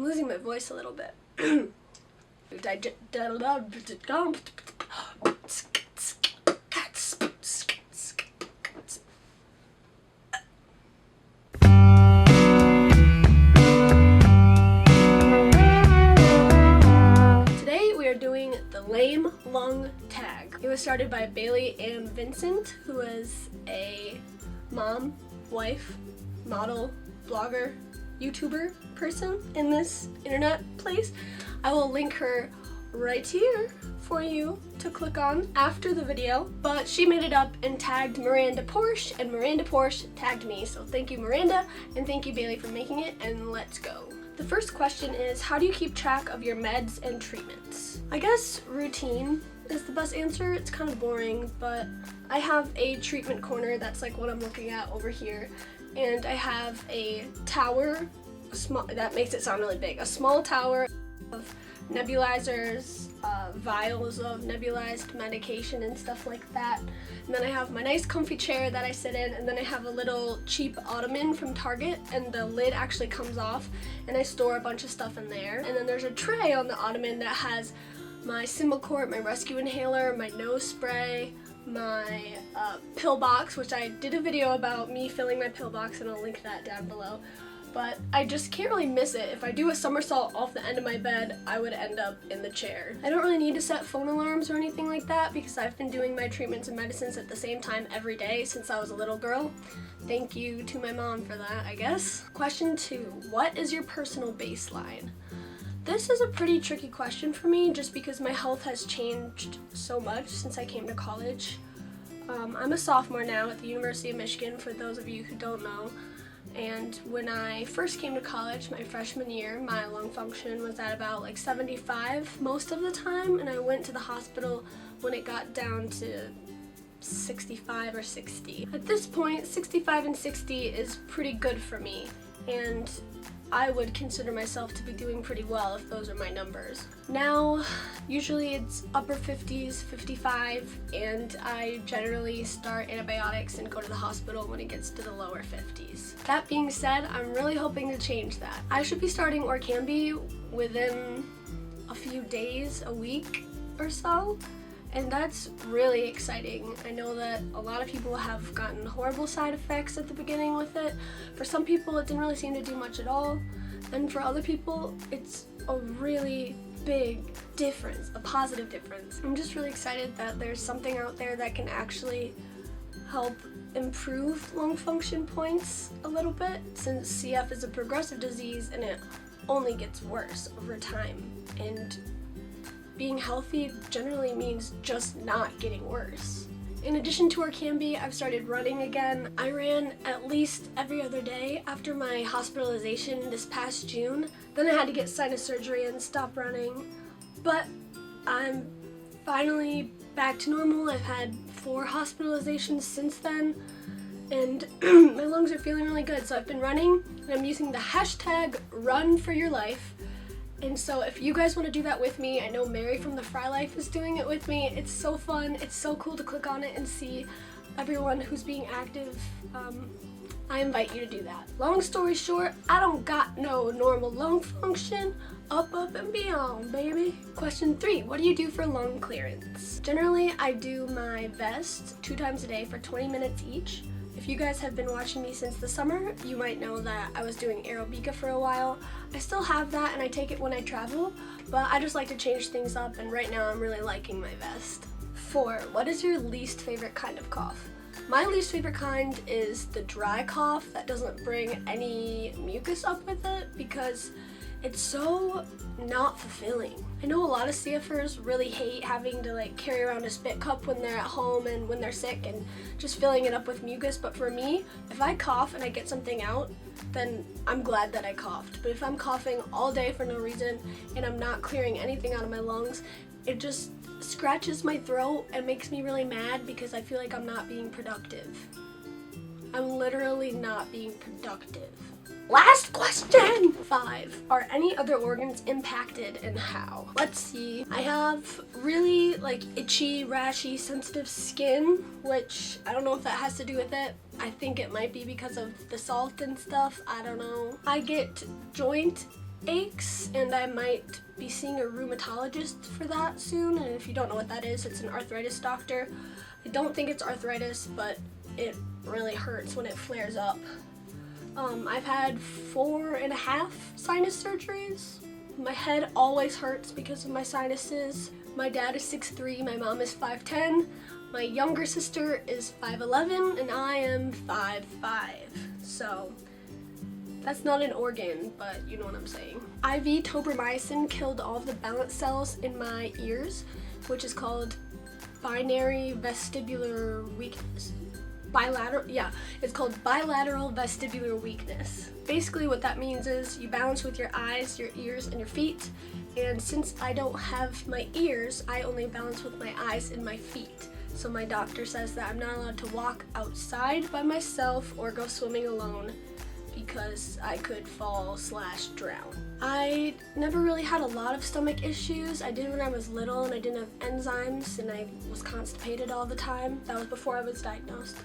losing my voice a little bit. Today we are doing the lame lung tag. It was started by Bailey and Vincent, who is a mom, wife, model, blogger, YouTuber person in this internet place. I will link her right here for you to click on after the video, but she made it up and tagged Miranda Porsche, and Miranda Porsche tagged me, so thank you Miranda, and thank you Bailey for making it, and let's go. The first question is, how do you keep track of your meds and treatments? I guess routine is the best answer. It's kind of boring, but I have a treatment corner that's like what I'm looking at over here, and I have a tower, that makes it sound really big, a small tower of nebulizers, vials of nebulized medication and stuff like that. And then I have my nice comfy chair that I sit in, and then I have a little cheap ottoman from Target, and the lid actually comes off, and I store a bunch of stuff in there. And then there's a tray on the ottoman that has my Symbicort, my rescue inhaler, my nose spray, my pill box, which I did a video about me filling my pill box, and I'll link that down below. But I just can't really miss it. If I do a somersault off the end of my bed, I would end up in the chair. I don't really need to set phone alarms or anything like that because I've been doing my treatments and medicines at the same time every day since I was a little girl. Thank you to my mom for that, I guess. Question 2, what is your personal baseline? This is a pretty tricky question for me just because my health has changed so much since I came to college. I'm a sophomore now at the University of Michigan, for those of you who don't know. And when I first came to college, my freshman year, my lung function was at about like 75 most of the time, and I went to the hospital when it got down to 65 or 60. At this point, 65 and 60 is pretty good for me, and I would consider myself to be doing pretty well if those are my numbers. Now, usually it's upper 50s, 55, and I generally start antibiotics and go to the hospital when it gets to the lower 50s. That being said, I'm really hoping to change that. I should be starting Orkambi within a few days, a week or so, and that's really exciting. I know that a lot of people have gotten horrible side effects at the beginning with it. For some people, it didn't really seem to do much at all. And for other people, it's a really big difference, a positive difference. I'm just really excited that there's something out there that can actually help improve lung function points a little bit, since CF is a progressive disease and it only gets worse over time. And being healthy generally means just not getting worse. In addition to Orkambi, I've started running again. I ran at least every other day after my hospitalization this past June. Then I had to get sinus surgery and stop running. But I'm finally back to normal. I've had 4 hospitalizations since then, and my lungs are feeling really good. So I've been running, and I'm using the hashtag #RunForYourLife. And so if you guys want to do that with me, I know Mary from the Fry Life is doing it with me. It's so fun. It's so cool to click on it and see everyone who's being active. I invite you to do that. Long story short, I don't got no normal lung function. Up and beyond, baby. Question 3, what do you do for lung clearance? Generally, I do my vest 2 times a day for 20 minutes each. If you guys have been watching me since the summer, you might know that I was doing aerobica for a while. I still have that and I take it when I travel, but I just like to change things up, and right now I'm really liking my vest. 4, what is your least favorite kind of cough? My least favorite kind is the dry cough that doesn't bring any mucus up with it, because it's so not fulfilling. I know a lot of CFers really hate having to like carry around a spit cup when they're at home and when they're sick and just filling it up with mucus, but for me, if I cough and I get something out, then I'm glad that I coughed. But if I'm coughing all day for no reason and I'm not clearing anything out of my lungs, it just scratches my throat and makes me really mad because I feel like I'm not being productive. I'm literally not being productive. Last question! 5. Are any other organs impacted and how? Let's see. I have really like itchy, rashy, sensitive skin, which I don't know if that has to do with it. I think it might be because of the salt and stuff. I don't know. I get joint aches, and I might be seeing a rheumatologist for that soon. And if you don't know what that is, it's an arthritis doctor. I don't think it's arthritis, but it really hurts when it flares up. I've had 4.5 sinus surgeries. My head always hurts because of my sinuses. My dad is 6'3", my mom is 5'10". My younger sister is 5'11", and I am 5'5". So that's not an organ, but you know what I'm saying. IV tobramycin killed all of the balance cells in my ears, which is called binary vestibular weakness. It's called bilateral vestibular weakness. Basically what that means is you balance with your eyes, your ears, and your feet. And since I don't have my ears, I only balance with my eyes and my feet. So my doctor says that I'm not allowed to walk outside by myself or go swimming alone because I could fall/drown. I never really had a lot of stomach issues. I did when I was little, and I didn't have enzymes, and I was constipated all the time. That was before I was diagnosed.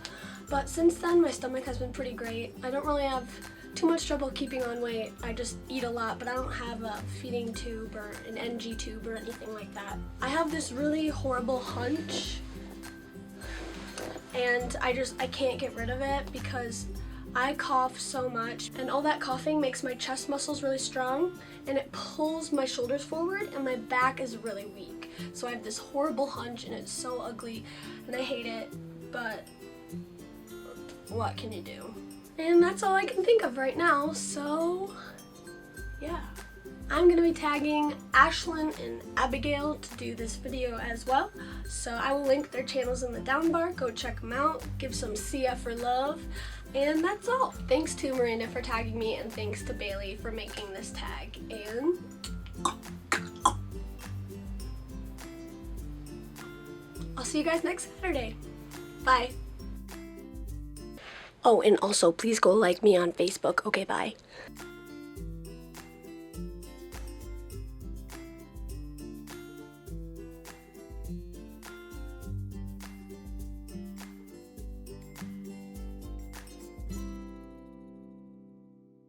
But since then, my stomach has been pretty great. I don't really have too much trouble keeping on weight. I just eat a lot, but I don't have a feeding tube or an NG tube or anything like that. I have this really horrible hunch, and I can't get rid of it because I cough so much, and all that coughing makes my chest muscles really strong, and it pulls my shoulders forward, and my back is really weak. So I have this horrible hunch, and it's so ugly, and I hate it, but what can you do? And that's all I can think of right now, so yeah. I'm gonna be tagging Ashlyn and Abigail to do this video as well, so I will link their channels in the down bar. Go check them out, give some CF for love, and that's all. Thanks to Miranda for tagging me, and thanks to Bailey for making this tag, and I'll see you guys next Saturday. Bye. Oh, and also please go like me on Facebook. Okay, bye.